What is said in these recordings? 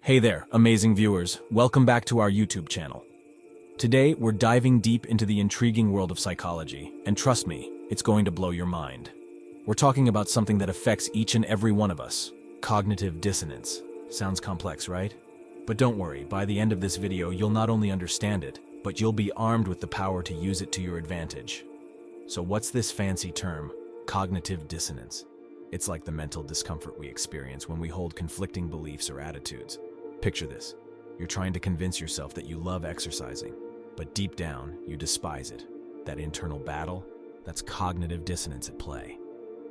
Hey there, amazing viewers. Welcome back to our YouTube channel. Today, we're diving deep into the intriguing world of psychology, and trust me, it's going to blow your mind. We're talking about something that affects each and every one of us, cognitive dissonance. Sounds complex, right? But don't worry, by the end of this video, you'll not only understand it, but you'll be armed with the power to use it to your advantage. So what's this fancy term, cognitive dissonance? It's like the mental discomfort we experience when we hold conflicting beliefs or attitudes. Picture this. You're trying to convince yourself that you love exercising, but deep down, you despise it. That internal battle, that's cognitive dissonance at play.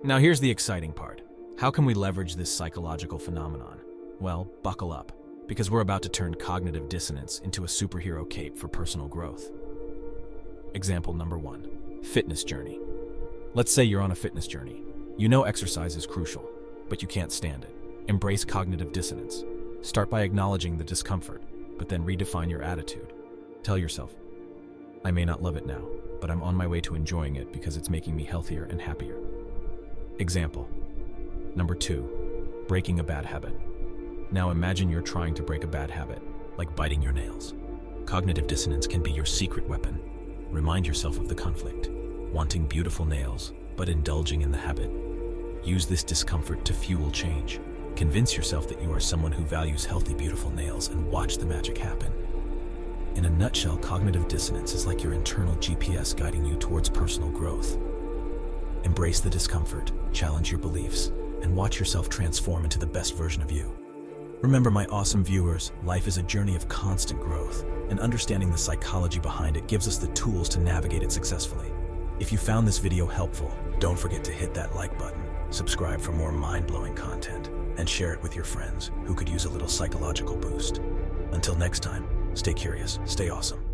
Now here's the exciting part. How can we leverage this psychological phenomenon? Well, buckle up, because we're about to turn cognitive dissonance into a superhero cape for personal growth. Example number 1, fitness journey. Let's say you're on a fitness journey. You know exercise is crucial, but you can't stand it. Embrace cognitive dissonance. Start by acknowledging the discomfort, but then redefine your attitude. Tell yourself, I may not love it now, but I'm on my way to enjoying it because it's making me healthier and happier. Example number 2, breaking a bad habit. Now imagine you're trying to break a bad habit, like biting your nails. Cognitive dissonance can be your secret weapon. Remind yourself of the conflict, wanting beautiful nails, but indulging in the habit. Use this discomfort to fuel change. Convince yourself that you are someone who values healthy, beautiful nails and watch the magic happen. In a nutshell, cognitive dissonance is like your internal GPS guiding you towards personal growth. Embrace the discomfort, challenge your beliefs, and watch yourself transform into the best version of you. Remember, my awesome viewers, life is a journey of constant growth, and understanding the psychology behind it gives us the tools to navigate it successfully. If you found this video helpful, don't forget to hit that like button, subscribe for more mind-blowing content, and share it with your friends who could use a little psychological boost. Until next time, stay curious, stay awesome.